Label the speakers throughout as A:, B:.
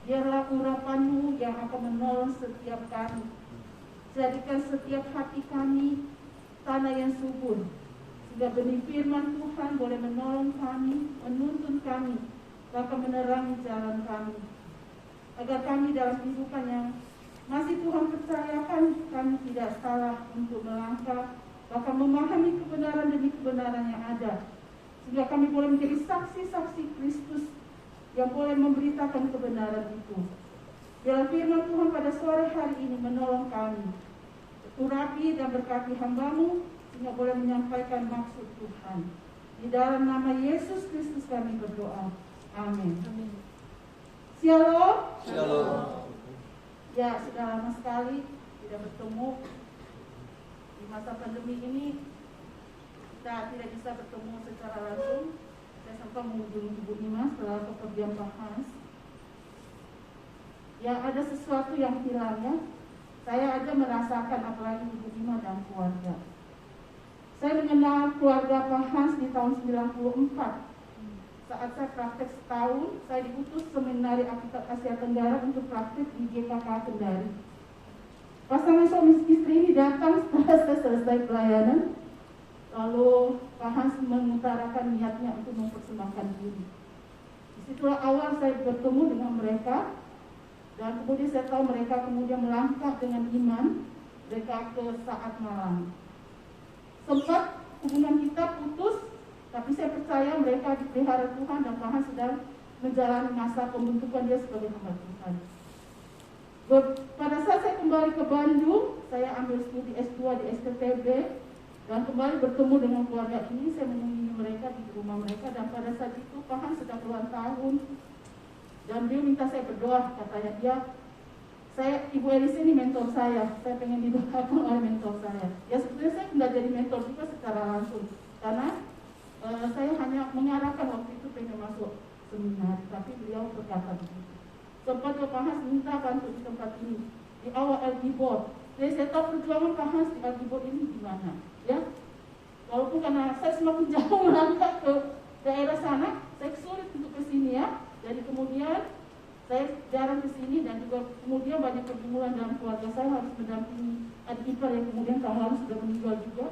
A: Biarlah urapan-Mu yang akan menolong setiap kami. Jadikan setiap hati kami tanah yang subur, sehingga benih firman Tuhan boleh menolong kami, menuntun kami, bahkan menerangi jalan kami. Agar kami dalam kehidupan yang masih Tuhan percayakan, kami tidak salah untuk melangkah, bahkan memahami kebenaran demi kebenaran yang ada, sehingga kami boleh menjadi saksi-saksi Kristus yang boleh memberitakan kebenaran itu. Biarlah firman Tuhan pada sore hari ini menolong kami, urapi dan berkati hamba-Mu, sehingga boleh menyampaikan maksud Tuhan. Di dalam nama Yesus Kristus kami berdoa. Amin. Shalom.
B: Shalom.
A: Ya, sudah lama sekali tidak bertemu. Di masa pandemi ini kita tidak bisa bertemu secara langsung. Saya sempat mengunjungi Ibu Ima setelah kepergian Pak Hans. Ya, ada sesuatu yang hilang ya. Saya aja merasakan, apalagi Ibu Ima dan keluarga. Saya mengenal keluarga Pak Hans di tahun 94. Saat saya praktek setahun, saya diutus seminari Alkitab Asia Tenggara untuk praktek di GKK Kendari. Pasangan suami istri ini datang setelah saya selesai pelayanan. Lalu Pak Hans mengutarakan niatnya untuk mempersembahkan diri. Disitulah awal saya bertemu dengan mereka. Dan kemudian saya tahu mereka kemudian melangkah dengan iman mereka ke saat malam. Sempat hubungan kita putus, tapi saya percaya mereka dipelihara Tuhan dan Tuhan sedang menjalani masa pembentukan dia sebagai hamba Tuhan. Pada saat saya kembali ke Bandung, saya ambil studi S2 di STTB dan kembali bertemu dengan keluarga ini. Saya mengunjungi mereka di rumah mereka, dan pada saat itu Tuhan sedang ulang tahun. Dan dia minta saya berdoa, katanya Ibu Elis ini mentor saya pengen didoakan oleh mentor saya. Ya sebetulnya saya tidak jadi mentor juga secara langsung, karena saya hanya mengarahkan waktu itu pengen masuk seminar, tapi beliau berkata begitu. Sempat Pak Hans minta bantu di tempat ini, di awal LG Board. Jadi saya tahu perjuangan Pak Hans di LG Board ini gimana, ya. Walaupun karena saya semakin jauh melangkah ke daerah sana, saya sulit untuk ke sini ya. Jadi kemudian saya jarang ke sini, dan juga kemudian banyak pergumulan dalam keluarga saya, harus mendampingi adik ipar yang kemudian tahun lalu sudah meninggal juga.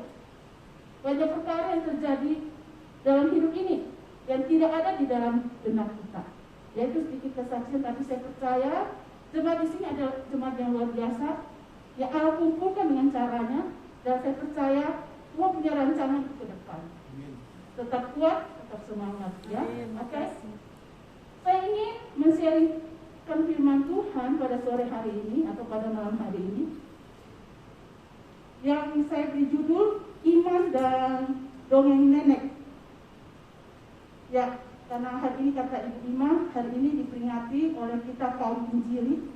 A: Banyak perkara yang terjadi dalam hidup ini yang tidak ada di dalam benak kita. Yaitu sedikit kesaksian, tapi saya percaya jemaat di sini adalah jemaat yang luar biasa, yang Allah kumpulkan dengan caranya, dan saya percaya Tuhan punya rancangan ke depan. Tetap kuat, tetap semangat ya. Oke. Saya ingin men-sharingkan firman Tuhan pada sore hari ini atau pada malam hari ini, yang saya beri judul Iman dan Dongeng Nenek. Ya, karena hari ini kata Ibu Ima, hari ini diperingati oleh kita kaum Injili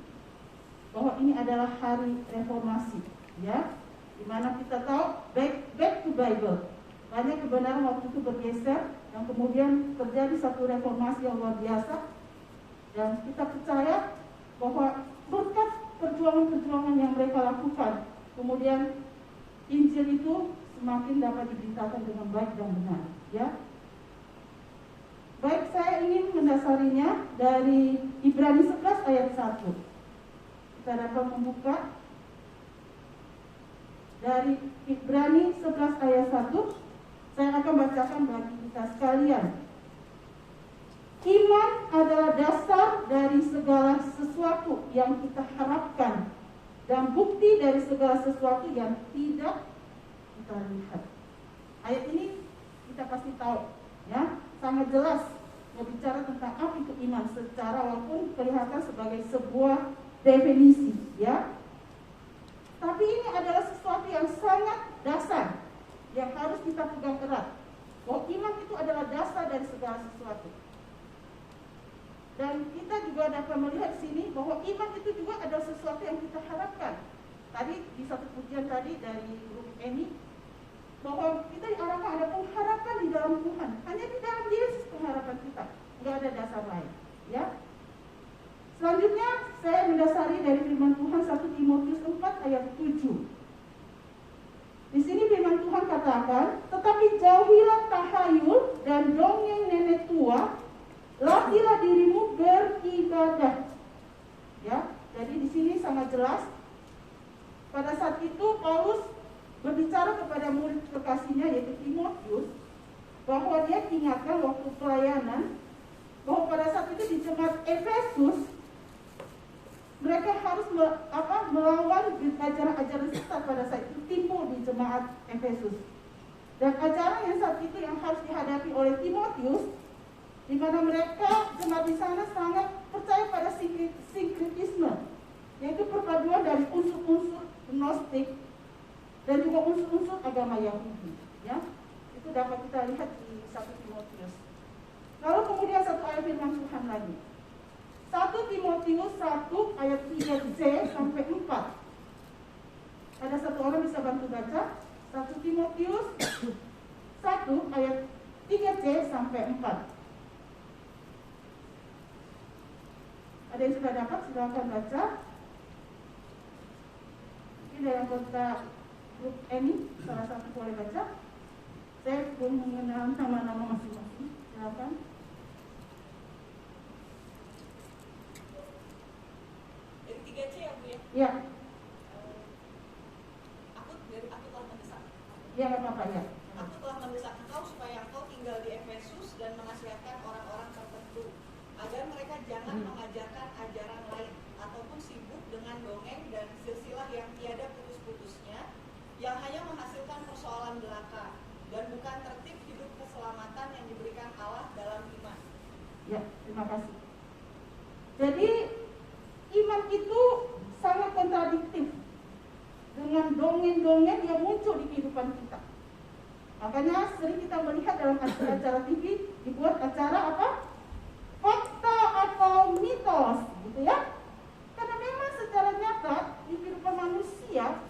A: bahwa ini adalah hari reformasi, ya, di mana kita tahu back to Bible. Banyak kebenaran waktu itu bergeser, dan kemudian terjadi satu reformasi yang luar biasa. Dan kita percaya bahwa berkat perjuangan-perjuangan yang mereka lakukan, kemudian Injil itu semakin dapat diberitakan dengan baik dan benar, ya. Baik, saya ingin mendasarinya dari Ibrani 11 ayat 1. Kita dapat membuka dari Ibrani 11 ayat 1. Saya akan bacakan bagi kita sekalian. Iman adalah dasar dari segala sesuatu yang kita harapkan dan bukti dari segala sesuatu yang tidak kita lihat. Ayat ini kita pasti tahu, ya, sangat jelas berbicara tentang apa itu iman secara walaupun kelihatan sebagai sebuah definisi, ya. Tapi ini adalah sesuatu yang sangat dasar yang harus kita pegang erat. Bahwa iman itu adalah dasar dari segala sesuatu. Dan kita juga dapat melihat sini bahwa iman itu juga adalah sesuatu yang kita harapkan. Tadi di satu pujian tadi dari grup ini, bahwa kita diarahkan ada pengharapan di dalam Tuhan. Hanya di dalam Yesus pengharapan kita, nggak ada dasar lain, ya. Selanjutnya saya mendasari dari firman Tuhan 1 Timotius 4 ayat 7. Di sini firman Tuhan katakan, tetapi jauhilah tahayul dan dongeng nenek tua, latihlah dirimu beribadah bahwa dia ingatkan waktu pelayanan bahwa pada saat itu di jemaat Efesus mereka harus melawan ajaran-ajaran sesat pada saat itu timbul di jemaat Efesus. Dan ajaran yang saat itu yang harus dihadapi oleh Timotius, di mana mereka jemaat di sana sangat percaya pada sinkretisme, yaitu perpaduan dari unsur-unsur Gnostik dan juga unsur-unsur agama Yahudi. Ya, itu dapat kita lihat di 1 Timotius. Lalu kemudian satu ayat firman Tuhan lagi. 1 Timotius 1 ayat 3c sampai 4. Ada satu orang bisa bantu baca? 1 Timotius 1 ayat 3c sampai 4. Ada yang sudah dapat? Silakan baca. Ini dalam kota grup ini salah satu boleh baca. Saya belum mengenal nama-nama masing-masing. Silakan.
B: Dari 3C ya Bu ya?
A: Ya.
B: Aku telah mendesak.
A: Ya, nggak apa-apa ya.
B: Aku telah mendesak engkau supaya engkau tinggal di Efesus dan menasihatkan orang-orang tertentu agar mereka jangan mengajarkan ajaran lain ataupun sibuk dengan dongeng dan silsilah yang tiada putus-putusnya, yang hanya menghasilkan persoalan belaka dan bukan tertib hidup keselamatan yang diberikan Allah dalam iman.
A: Ya, terima kasih. Jadi iman itu sangat kontradiktif dengan dongeng-dongeng yang muncul di kehidupan kita. Makanya sering kita melihat dalam acara TV dibuat acara apa? Fakta atau mitos, gitu ya. Karena memang secara nyata di kehidupan manusia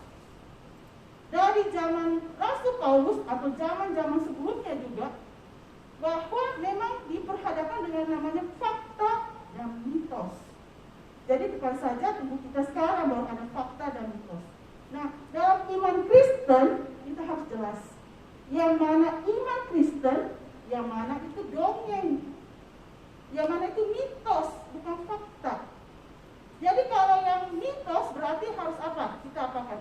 A: dari zaman Rasul Paulus atau zaman-zaman sebelumnya juga, bahwa memang diperhadapkan dengan namanya fakta dan mitos. Jadi bukan saja tubuh kita sekarang bahwa ada fakta dan mitos. Nah, dalam iman Kristen kita harus jelas yang mana iman Kristen, yang mana itu dongeng, yang mana itu mitos, bukan fakta. Jadi kalau yang mitos berarti harus apa? Kita apakan?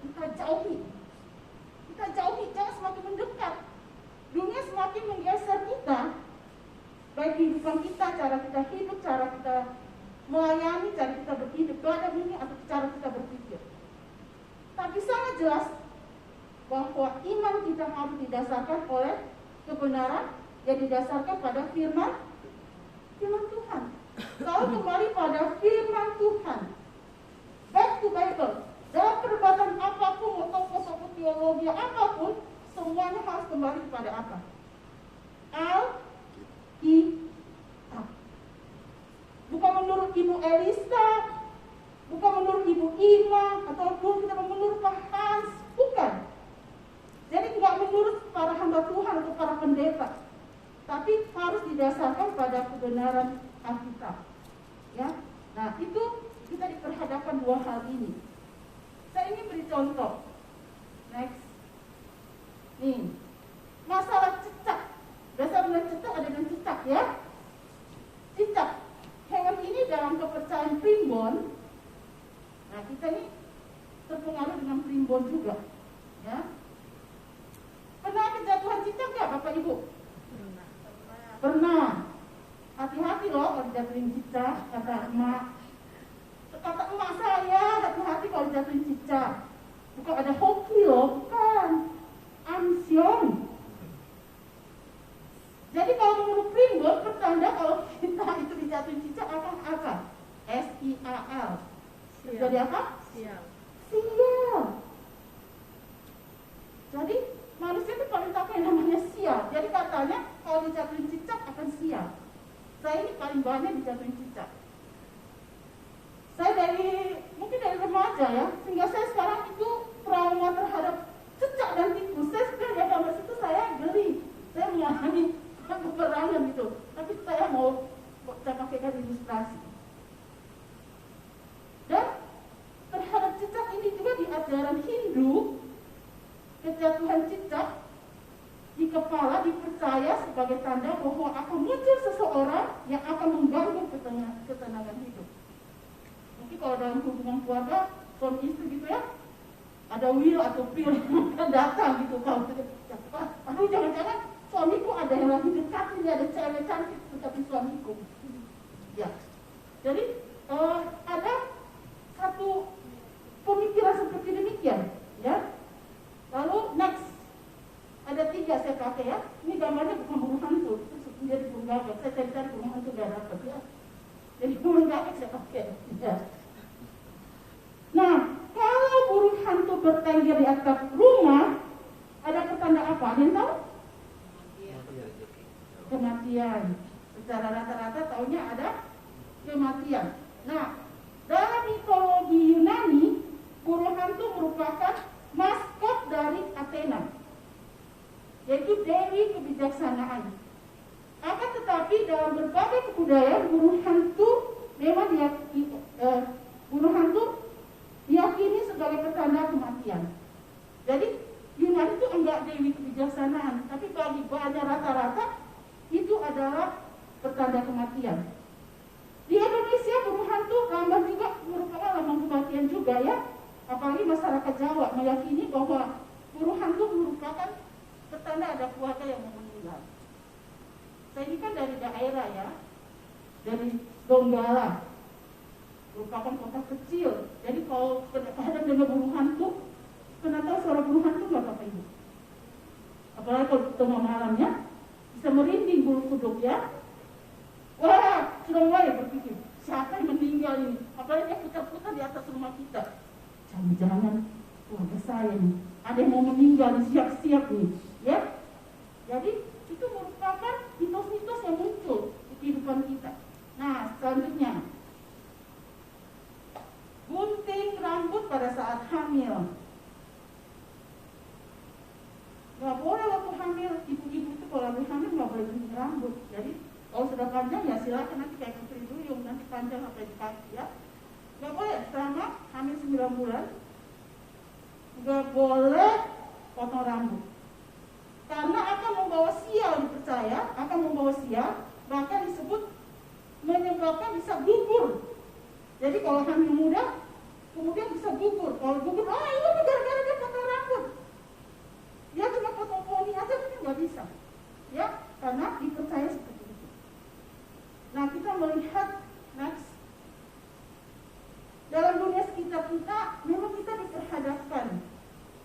A: Kita jauhi. Kita jauhi, jangan semakin mendekat. Dunia semakin menggeser kita, baik kehidupan kita, cara kita hidup, cara kita melayani, cara kita berhidup, ada ini atau cara kita berpikir. Tapi sangat jelas bahwa iman kita harus didasarkan oleh kebenaran yang didasarkan pada firman Tuhan. Kalau kembali pada firman Tuhan, back to Bible, dalam perdebatan apapun atau tokoh teologi apapun, semuanya harus kembali kepada apa? Alkitab. Bukan menurut Ibu Elisa, bukan menurut Ibu Ima, ataupun kita menurut Pak Hans, bukan. Jadi tidak menurut para hamba Tuhan atau para pendeta, tapi harus didasarkan pada kebenaran Alkitab. Ya, nah itu kita diperhadapkan dua hal ini. Saya ingin beri contoh. Next. Nih, masalah cicak. Biasa bilang cicak ada dengan cicak ya. Cicak. Hewan ini dalam kepercayaan primbon. Nah, kita ini terpengaruh dengan primbon juga. Ya. Pernah kejatuhan cicak nggak Bapak Ibu? Pernah. Hati-hati loh kalau dijatuhin cicak, kata emak. Kata emak saya, hati-hati kalau dijatuhin cicak. Bukan ada hoki loh, bukan. Amsyong. Jadi kalau menurut primbon, pertanda kalau kita itu dijatuhin cicak akan apa? S-I-A-L. Jadi apa?
C: Sial.
A: Sial. Jadi manusia itu paling takut yang namanya sial. Jadi katanya kalau dijatuhin cicak akan sial. Saya ini paling banyak dijatuhin cicak. Saya mungkin dari remaja ya, sehingga saya sekarang itu trauma terhadap cicak dan tikus. Saya sudah lihat gambar situ saya geli. Saya mengalami peperangan gitu. Tapi saya mau saya pakaikan ilustrasi. Dan terhadap cicak ini juga di ajaran Hindu, kejatuhan cicak di kepala dipercaya sebagai tanda bahwa akan muncul seseorang yang akan mengganggu ketenangan hidup. Mungkin kalau dalam hubungan keluarga, suami istri gitu ya, ada will atau pill yang akan datang gitu. Kalau aduh jangan-jangan suamiku ada yang lagi dekat, ini ada cewek cantik tetapi suamiku. Ya, jadi ada satu pemikiran seperti demikian, ya. Lalu next, ada 3 saya pakai ya. Ini gambarnya bukan burung hantu, itu jadi burung gagak. Saya cari-cari burung hantu gak dapat ya. Jadi burung gagak saya pakai. Ya. Nah, kalau burung hantu bertengger di atap rumah, ada pertanda apa? Ada yang tahu? Kematian. Secara rata-rata taunya ada kematian. Nah, dalam mitologi Yunani, burung hantu merupakan maskot dari Athena, yaitu dewi kebijaksanaan. Akan tetapi dalam berbagai kebudayaan burung hantu memang diyakini sebagai pertanda kematian. Jadi Yunani itu enggak dewi kebijaksanaan, tapi bagi banyak rata-rata itu adalah pertanda kematian. Di Indonesia burung hantu lambang juga merupakan lambang kematian juga ya. Apalagi masyarakat Jawa meyakini bahwa burung hantu merupakan pertanda ada keluarga yang mau meninggal. Saya ini kan dari daerah ya, dari Donggala, merupakan kota kecil. Jadi kalau ada dengar burung hantu, pernah tahu suara burung hantu nggak Bapak Ibu? Apalagi kalau tengah malamnya bisa merinding bulu kuduk ya. Wah, sudah mulai berpikir siapa yang meninggal ini? Apalagi dia putar-putar di atas rumah kita. Jangan-jangan keluarga saya nih, ada yang mau meninggal, siap-siap nih, ya. Jadi itu merupakan mitos-mitos yang muncul di kehidupan kita. Nah, selanjutnya, gunting rambut pada saat hamil. Gak boleh waktu hamil, ibu-ibu itu kalau lagi hamil gak boleh gunting rambut. Jadi kalau sudah panjang ya silakan nanti kayak Putri Duyung, nanti panjang sampai di kaki ya. Gak boleh selama hamil 9 bulan, gak boleh potong rambut. Karena akan membawa sial, dipercaya akan membawa sial, bahkan disebut menyebabkan bisa gugur. Jadi kalau hamil muda, kemudian bisa gugur. Kalau gugur, ini gara-gara dia potong rambut. Dia cuma potong poni aja mungkin nggak bisa, ya, karena dipercaya seperti itu. Nah, kita melihat next. Dalam dunia sekitar kita, memang kita diperhadapkan,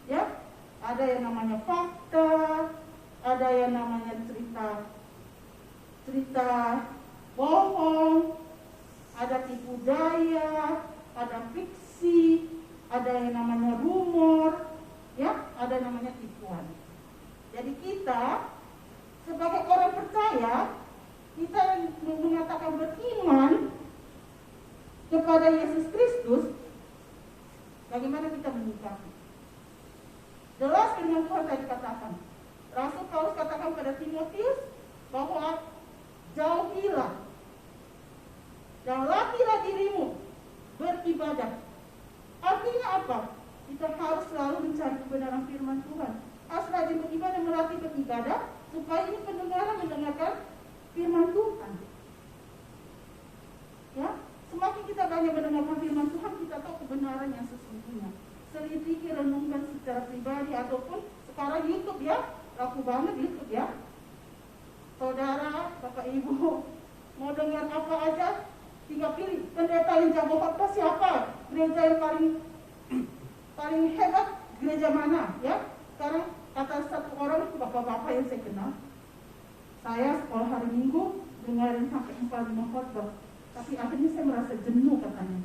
A: ya, ada yang namanya fakta, ada yang namanya cerita bohong, ada tipu daya, ada fiksi, ada yang namanya rumor, ya, ada yang namanya tipuan. Jadi kita sebagai orang percaya, kita yang mengatakan beriman kepada Yesus Kristus, bagaimana kita menyikapi? Jelas firman Tuhan tadi katakan, Rasul Paulus katakan pada Timotius bahwa jauhilah dan latihlah dirimu beribadah. Artinya apa? Kita harus selalu mencari kebenaran firman Tuhan. Harus rajin beribadah, melatih beribadah, supaya ini pendengaran mendengarkan firman Tuhan. Ya, semakin kita banyak mendengarkan firman Tuhan, kita tahu kebenaran yang sesungguhnya. Selidiki, renungkan secara pribadi ataupun sekarang YouTube ya, laku banget YouTube ya. Saudara, Bapak Ibu, mau dengar apa aja, tinggal pilih pendeta yang jago khotbah siapa, gereja yang paling hebat, gereja mana, ya. Sekarang kata satu orang, bapak-bapak yang saya kenal, saya sekolah hari Minggu dengarin sampai 4-5 khotbah, tapi akhirnya saya merasa jenuh katanya.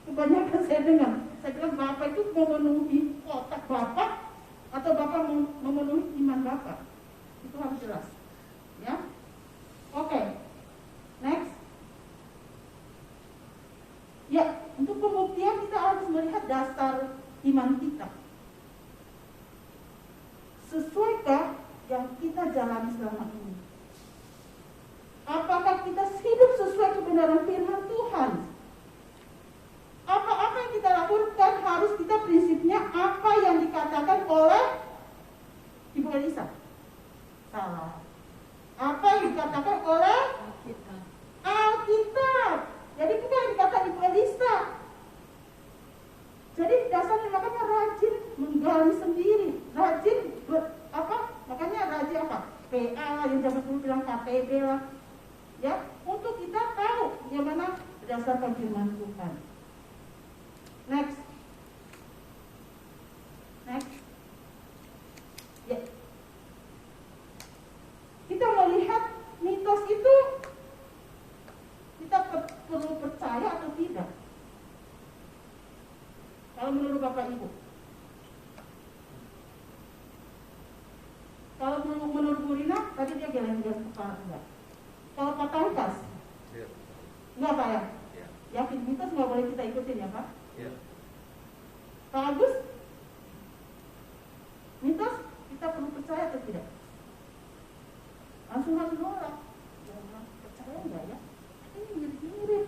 A: Kebanyakan saya dengar, saya bilang bapak itu memenuhi otak bapak atau bapak memenuhi iman bapak, itu harus jelas, ya. Oke, next. Ya, untuk pembuktian kita harus melihat dasar iman kita. Sesuaikah yang kita jalani selama ini? Apakah kita hidup sesuai kebenaran firman Tuhan? Apa-apa yang kita lakukan harus kita prinsipnya apa yang dikatakan oleh Ibu Elisa? Salah. Apa yang dikatakan oleh Alkitab? Jadi bukan yang dikatakan Ibu Elisa. Jadi dasarnya makanya rajin menggali sendiri, rajin makanya rajin apa? PA, berdasarkan firman Tuhan. Next. Ya. Kita melihat mitos itu kita perlu percaya atau tidak? Kalau menurut Bapak Ibu. Kalau menurut Bu Rina, tadi dia geleng-geleng kepala enggak. Kalau Pak Tangkas, enggak Pak ya? Yakin mitos nggak boleh kita ikutin ya Pak? Pak Agus, mitos kita perlu percaya atau tidak? Langsung harus nolak. Jangan percaya enggak ya? Ini mirip-mirip.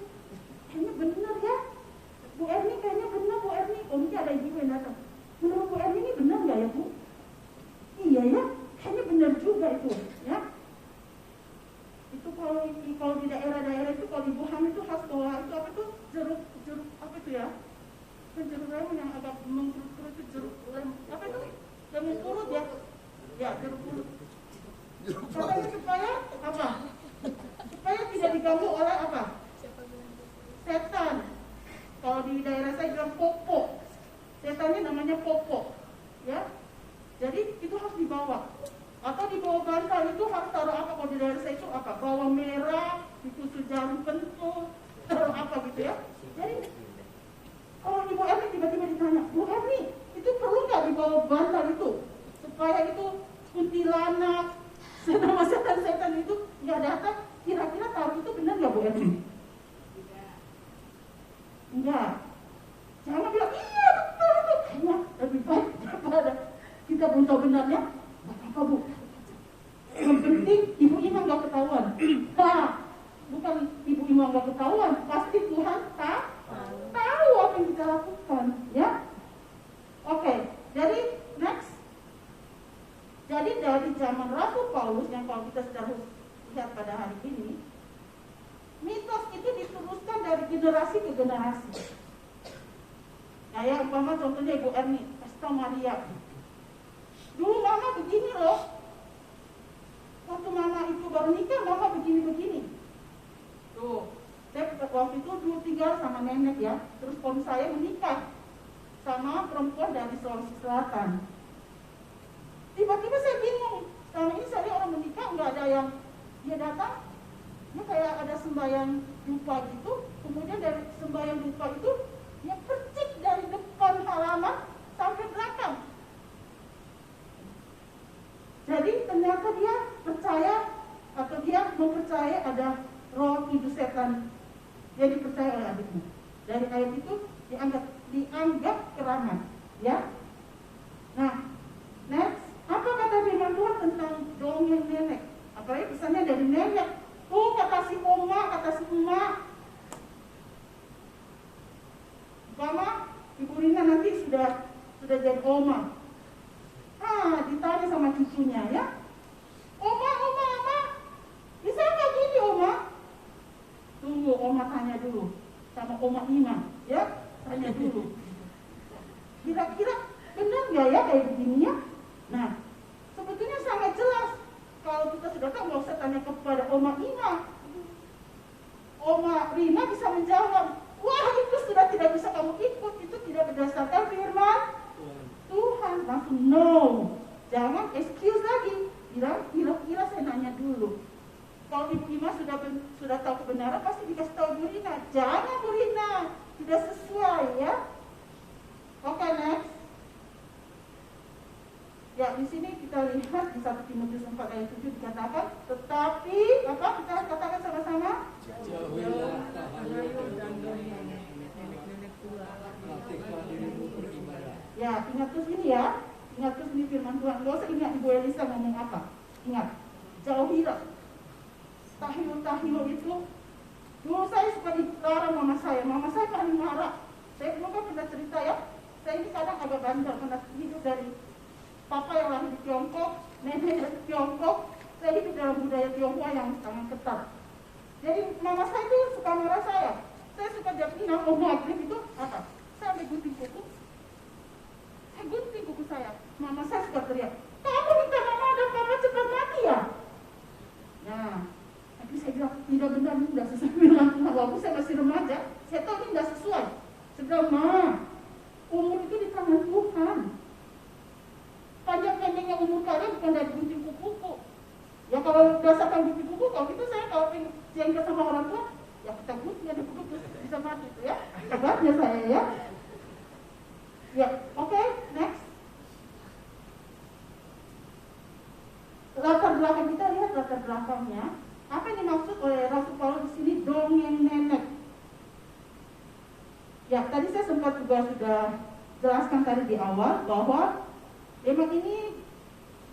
A: Kayaknya benar ya. Bu Erni kayaknya benar Bu Erni. Oh mungkin ada ibu yang datang. Menurut Bu Erni ini benar nggak ya Bu? Iya ya. Kayaknya benar juga itu, ya. Itu kalau di daerah-daerah itu kalau ibu hamil itu harus bawa itu apa tuh jeruk apa itu ya? Jeruk lemon yang agak mengkurut itu jeruk lemon apa itu? Yang mengkurut ya? Ya jeruk kurut. Katanya supaya apa? Supaya tidak diganggu oleh apa? Setan. Kalau di daerah saya bilang popo. Setannya namanya popo, ya. Jadi itu harus dibawa. Atau di bawah bantal itu harus taruh apa? Kalau di daerah saya itu apa? Bawang merah, ditusuk jarum pentul, taruh apa gitu ya? Jadi kalau Ibu Erni tiba-tiba ditanya, Bu Erni, itu perlu nggak di bawah bantal itu supaya itu kuntilanak, nama setan-setan itu nggak datang? Kira-kira taruh itu benar nggak Bu Erni? Enggak. Jangan bilang iya betul itu. Kayaknya lebih baik daripada kita belum tahu benarnya. Apa Bu? Yang penting Ibu Ima nggak ketahuan. Nah, bukan Ibu Ima nggak ketahuan, pasti Tuhan tahu apa yang kita lakukan, ya. Oke, jadi next. Jadi dari zaman Rasul Paulus yang kalau kita sudah lihat pada hari ini, mitos itu diteruskan dari generasi ke generasi. Kayak umpama contohnya Ibu Erni, Pesta Maria. Dulu mama begini loh. Waktu mama itu baru nikah, mama begini-begini. Tuh, saya waktu itu dulu tinggal sama nenek ya. Terus pon saya menikah sama perempuan dari Sulawesi Selatan. Tiba-tiba saya bingung. Selama ini saya orang menikah nggak ada yang dia datang. Dia kayak ada sembahyang dupa gitu. Kemudian dari sembahyang dupa itu dia percik dari depan halaman sampai belakang. Jadi ternyata dia percaya atau dia mempercayai ada roh hidup setan. Dia dipercaya oleh adiknya. Dari ayat itu dianggap keramat, ya. Nah, next, apa kata firman Tuhan tentang dongeng nenek? Apalagi pesannya dari nenek. Oh, kata si oma, kata si emak. Mama, Ibu Rina nanti sudah jadi oma. Ditanya sama cucunya ya, Oma, bisa nggak gini Oma? Tunggu, Oma tanya dulu sama Oma Ima, ya, tanya dulu. Kira-kira benar nggak ya kayak begini ya? Nah, sebetulnya sangat jelas. Kalau kita sudah tahu, nggak usah tanya kepada Oma Ima. Oma Rina bisa menjawab, wah itu sudah tidak bisa kamu ikut, itu tidak berdasarkan firman Tuhan. Langsung no. Jangan excuse lagi. Kira-kira saya nanya dulu. Kalau Ibu Ima sudah tahu kebenaran, pasti dikasih tahu Bu Rina. Jangan Bu Rina, tidak sesuai ya. Oke, next. Ya, di sini kita lihat di 1 Timotius 4 ayat 7 dikatakan, tetapi apa kita katakan sama-sama?
C: Jauhilah tahayul dan nenek tua. Latihlah dirimu beribadah.
A: Ya, ingat terus ini ya. Ingat terus ini firman Tuhan. Gak usah ingat Ibu Elisa ngomong apa. Ingat, jauhilah. Tahiyul itu. Dulu saya suka dilarang mama saya. Mama saya paling marah. Saya dulu kan pernah cerita ya. Saya ini kadang agak bandel karena hidup dari papa yang lahir di Tiongkok, nenek dari Tiongkok. Saya hidup dalam budaya Tionghoa yang sangat ketat. Jadi mama saya itu suka marah saya. Saya suka jadinya mau maghrib itu apa? Saya ambil gunting kuku. Saya gunting kuku saya. Mama saya suka teriak, kamu minta mama dan papa cepat mati ya? Nah, tapi saya bilang tidak benar, sudah sesuai bilang walaupun saya masih remaja. Sudah mah, umur itu di tangan Tuhan. Panjang pendeknya umur kalian bukan dari gunting kuku. Ya kalau berdasarkan gunting kuku, kalau gitu saya kalau pengen jengkel sama orang tua, ya kita gunting ada kuku terus bisa mati itu ya. Hebatnya saya ya. Ya, oke, next. Latar belakang kita lihat latar belakangnya. Apa yang dimaksud oleh Rasul Paulus di sini dongeng nenek? Ya, tadi saya sempat juga sudah jelaskan tadi di awal bahwa memang ini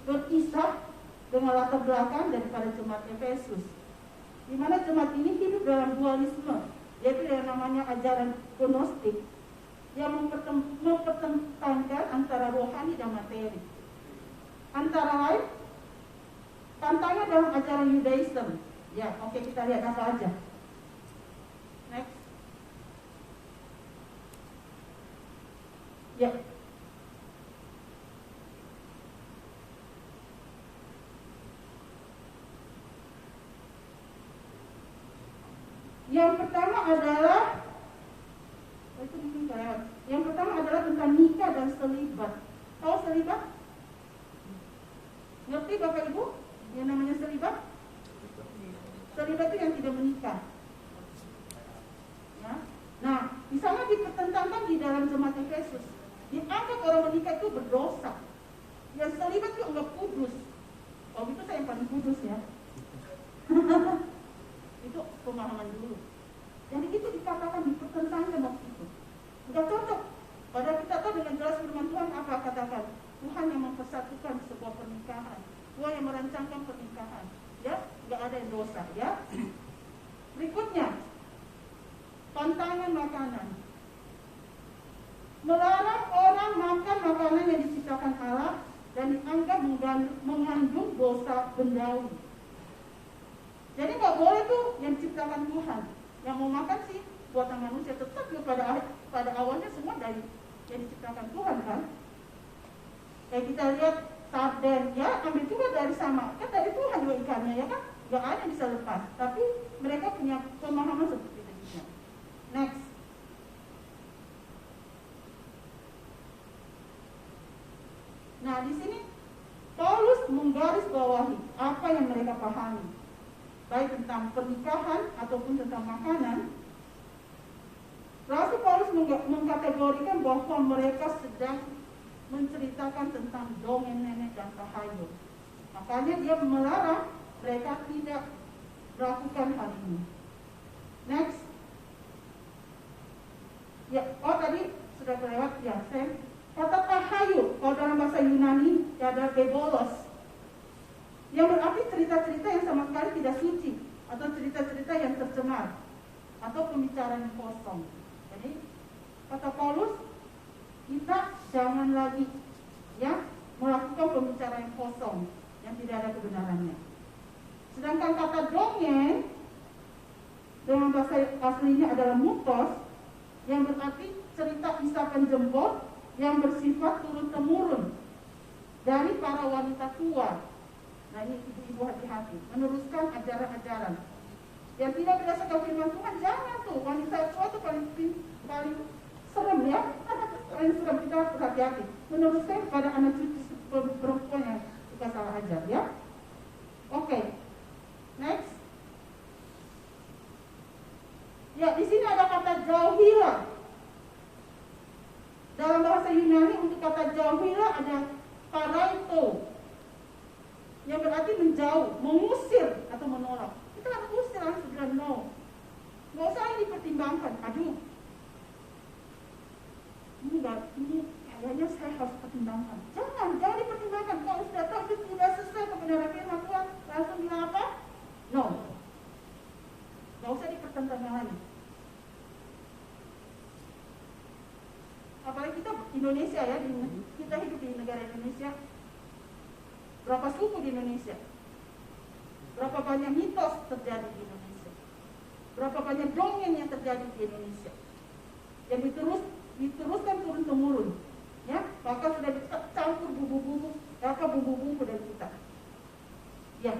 A: berkisah dengan latar belakang daripada jemaat Efesus, di mana jemaat ini hidup dalam dualisme, yaitu yang namanya ajaran gnostik yang mempertentangkan antara rohani dan materi. Antara lain, tantangan dalam ajaran Yudaism. Ya, oke, kita lihat apa aja. Next. Ya. Yang pertama adalah tentang nikah dan selibat. Tahu selibat? Ngerti Bapak Ibu? Yang namanya selibat? Selibat itu yang tidak menikah. Ya. Nah, di sana dipertentangkan di dalam jemaat Efesus. Dianggap orang menikah itu berdosa. Yang selibat itu enggak kudus. Oh, itu saya yang paling kudus ya. Itu pemahaman dulu. Jadi itu dikatakan dipertentangkan waktu itu. Enggak cocok. Padahal kita tahu dengan jelas firman Tuhan apa katakan. Tuhan yang mempersatukan sebuah pernikahan. Tuhan yang merancangkan pernikahan. Ya, enggak ada yang dosa ya. Berikutnya, pantangan makanan. Melarang orang makan makanan yang diciptakan Allah dan dianggap mengandung dosa bendawi. Jadi nggak boleh tuh yang diciptakan Tuhan. Yang mau makan sih buatan manusia, tetap pada awalnya semua dari yang diciptakan Tuhan kan. Kayak kita lihat sarden ya, ambil juga dari sama, kan dari Tuhan juga ikannya ya kan, nggak ada yang bisa lepas. Tapi mereka punya pemahaman seperti itu. Next. Nah di sini Paulus menggarisbawahi apa yang mereka pahami, baik tentang pernikahan ataupun tentang makanan. Rasul Paulus mengkategorikan bahwa mereka sedang menceritakan tentang dongeng nenek dan tahayul. Makanya dia melarang mereka tidak melakukan hal ini. Next. Ya, oh tadi sudah terlewat ya, saya kata tahayul, kalau dalam bahasa Yunani ada bebolos, yang berarti cerita-cerita yang sama sekali tidak suci, atau cerita-cerita yang tercemar, atau pembicaraan yang kosong. Jadi kata Paulus, kita jangan lagi ya melakukan pembicaraan yang kosong yang tidak ada kebenarannya. Sedangkan kata dongeng dengan bahasa aslinya adalah mutos, yang berarti cerita isapan jempol yang bersifat turun-temurun dari para wanita tua. Nah ini ibu-ibu hati-hati, meneruskan ajaran-ajaran yang tidak berdasarkan firman Tuhan. Jangan tuh, wanita tua itu paling serem ya. Paling serem, kita harus berhati-hati meneruskan kepada anak cucu perempuan yang suka salah ajar ya. Oke. Next. Ya, di sini ada kata jauhilah. Dalam bahasa Yunani untuk kata jauhilah ada paraito, yang berarti menjauh, mengusir atau menolak. Kita harus usir, harus bilang no. Nggak usah dipertimbangkan. Aduh, ini kayaknya saya harus pertimbangkan. Jangan dipertimbangkan. Kalau sudah tahu itu tidak sesuai kebenaran firman Tuhan, langsung bilang apa? No. Nggak usah dipertentangkan lagi. Apalagi kita Indonesia ya, kita hidup di negara Indonesia. Berapa suku di Indonesia? Berapa banyak mitos terjadi di Indonesia? Berapa banyak dongeng yang terjadi di Indonesia? Yang diteruskan turun-temurun. Ya, maka sudah dicampur bumbu-bumbu dari kita. Ya.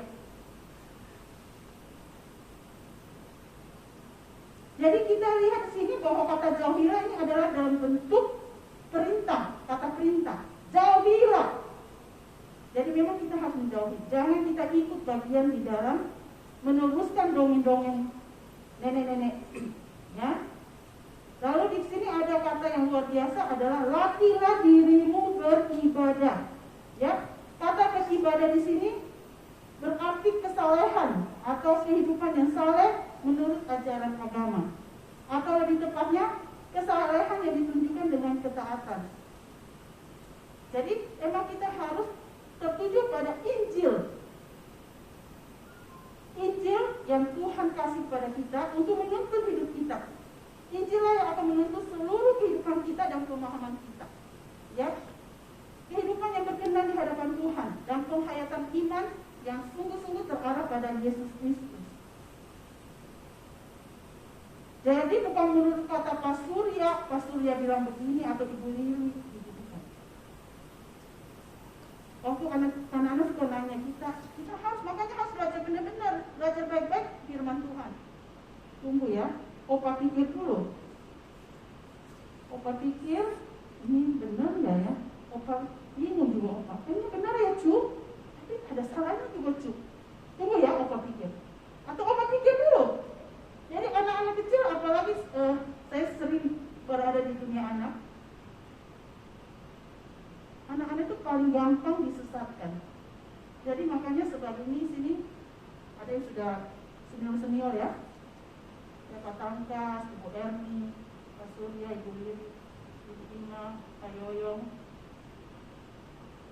A: Jadi kita lihat sini bahwa kata jauhilah ini adalah dalam bentuk perintah, kata perintah. Jauhilah. Jadi memang kita harus menjauhi. Jangan kita ikut bagian di dalam meneruskan dongeng-dongeng nenek-nenek. Ya. Lalu di sini ada kata yang luar biasa adalah latihlah dirimu beribadah. Ya. Kata beribadah di sini berarti kesalehan atau kehidupan yang saleh menurut ajaran agama. Atau lebih tepatnya kesalehan yang ditunjukkan dengan ketaatan. Jadi memang kita harus tertuju pada Injil. Injil yang Tuhan kasih pada kita untuk menuntun hidup kita. Injillah yang akan menuntun seluruh kehidupan kita dan pemahaman kita. Ya, kehidupan yang berkenan di hadapan Tuhan dan penghayatan iman yang sungguh-sungguh terarah pada Yesus Kristus. Jadi bukan menurut kata Pak Surya bilang begini atau Ibu Lili. Waktu anak-anak suka nanya kita harus, makanya harus belajar benar-benar, belajar baik-baik firman Tuhan. Tunggu ya, Opa pikir dulu. Opa pikir, ini benar nggak ya? Opa bingung juga Opa. Ini benar ya Cu? Tapi ada salahnya juga Cu. Tunggu ya Opa pikir. Atau Opa pikir dulu. Jadi anak-anak kecil, apalagi saya sering berada di dunia anak. Anak-anak itu paling gampang disesatkan. Jadi makanya sebagai ini sini ada yang sudah senior ya. Ya Pak Tangkas, Ibu Erni, Pak Surya, Ibu Lili, Ibu Ima, Pak Yoyong.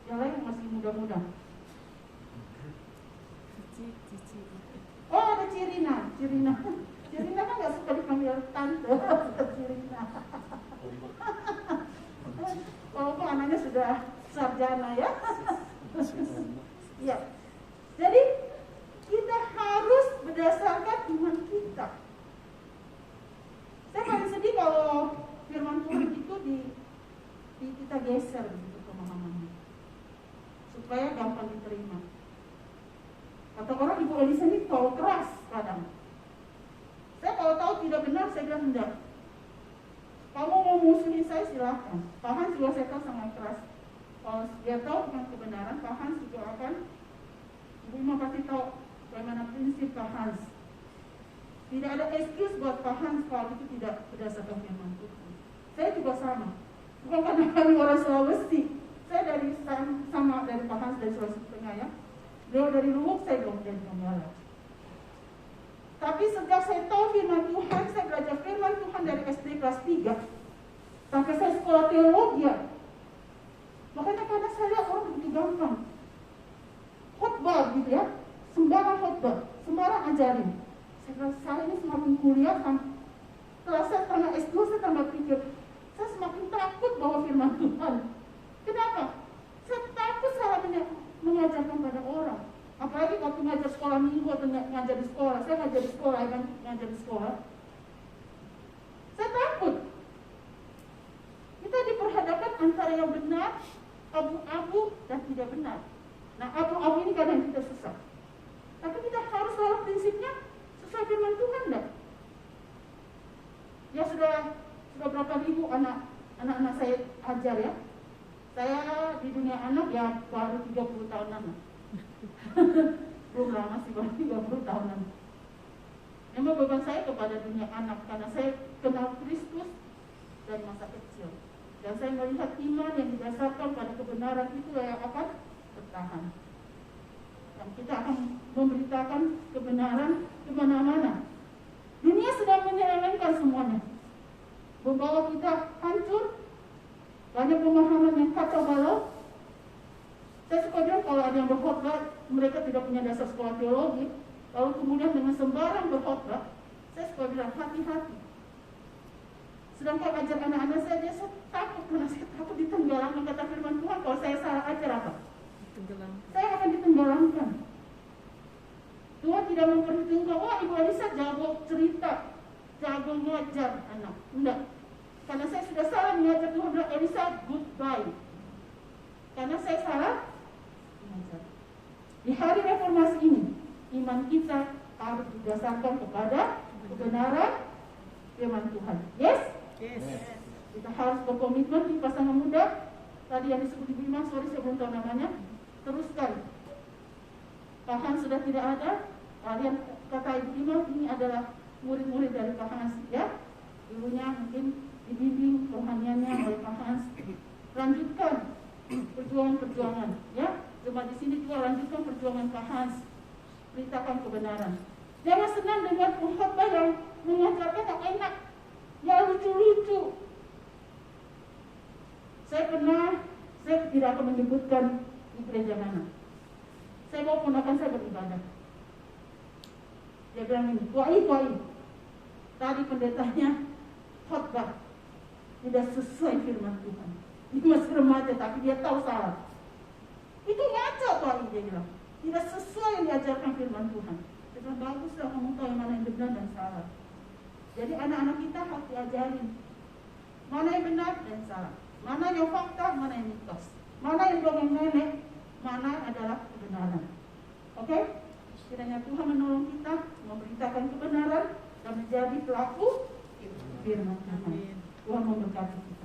A: Yang lain masih muda-muda. Oh ada Cirina. Cirina kan gak suka dipanggil tante. Cirina. Walaupun anaknya sudah sarjana ya. Ya. Jadi kita harus berdasarkan iman kita. Saya paling sedih kalau firman Tuhan itu di kita geser begitu pemahamannya, supaya gampang diterima. Kata orang Ibu Elisa ini terlalu keras kadang. Saya kalau tahu tidak benar saya bilang enggak. Kamu mau musuhin saya silahkan. Pak Hans juga saya tahu sangat keras. Kalau dia tahu tentang kebenaran, Pak Hans juga akan. Ibu mau kasih tahu bagaimana prinsip Pak Hans. Tidak ada excuse buat Pak Hans kalau itu tidak berdasarkan firman Tuhan. Saya juga sama. Bukan karena kami orang Sulawesi. Saya sama dari Pak Hans dari Sulawesi Tengah ya. Beliau dari Luwuk, saya belum dari Donggala. Tapi sejak saya tahu firman Tuhan, saya belajar firman Tuhan dari SD kelas 3 sampai saya sekolah teologi ya. Makanya karena saya lihat orang begitu gampang khotbah gitu ya, sembarang khotbah, sembarang ajarin. Saya bilang saya ini semakin kuliah, setelah saya tambah S2 saya tambah pikir, saya semakin takut bahwa firman Tuhan. Kenapa? Saya takut salah mengajarkan pada orang. Apalagi waktu ngajar sekolah minggu atau ngajar di sekolah. Saya ngajar di sekolah, kan ngajar di sekolah. Saya takut. Kita diperhadapkan antara yang benar, abu-abu dan tidak benar. Nah, abu-abu ini kadang kita susah. Tapi kita harus selalu prinsipnya sesuai firman Tuhan enggak? Ya sudah berapa ribu anak-anak saya ajar ya. Saya di dunia anak ya baru 30 tahunan. Belum lama sih, baru 30 tahunan. Memang beban saya kepada dunia anak karena saya kenal Kristus dari masa kecil. Dan saya melihat iman yang didasarkan pada kebenaran itu yang akan bertahan. Dan kita akan memberitakan kebenaran kemana-mana. Dunia sedang menyelewengkan semuanya, membawa kita hancur. Banyak pemahaman yang kacau balau. Saya suka bilang kalau ada yang berkhotbah, mereka tidak punya dasar sekolah teologi, lalu kemudian dengan sembarang berkhotbah, saya suka bilang hati-hati. Sedangkan ajar anak-anak saya takut, karena saya takut ditenggelamkan kata firman Tuhan. Kalau saya salah ajar apa? Saya akan ditenggelamkan. Tuhan tidak memperhitungkan, wah Ibu Elisa jago cerita, jago ngajar anak. Enggak. Karena saya sudah salah mengajar, Tuhan bilang Elisa goodbye. Karena saya salah mengajar. Di hari reformasi ini, iman kita harus didasarkan kepada kebenaran Tuhan. Yes?
D: Yes.
A: Kita harus berkomitmen di pasangan muda. Tadi yang disebut Ibu Ima, sorry saya belum tahu namanya. Teruskan. Pak Hans sudah tidak ada. Kalian kata Ibu Ima, ini adalah murid-murid dari Pak Hans, ya. Dulunya mungkin dibimbing rohaniannya oleh Pak Hans. Lanjutkan perjuangan-perjuangan, ya. Cuma di sini juga lanjutkan perjuangan Pak Hans. Beritakan kebenaran. Jangan senang dengan khotbah yang mengajarkan yang enak, yang lucu-lucu. Saya tidak akan menyebutkan di gereja mana. Saya mau ponakan saya beribadah. Dia bilang ini, tuai. Tadi pendetanya khotbah tidak sesuai firman Tuhan. Dia masih remaja tapi dia tahu salah. Itu ngaco tuai, dia bilang. Tidak sesuai yang diajarkan firman Tuhan. Dia bilang, bagus lah kamu tahu yang mana yang benar dan salah. Jadi anak-anak kita harus diajarin mana yang benar dan salah, mana yang fakta, mana yang mitos, mana yang dongeng nenek, mana adalah kebenaran. Oke? Kiranya Tuhan menolong kita memberitakan kebenaran dan menjadi pelaku firman Tuhan. Tuhan memberkati kita.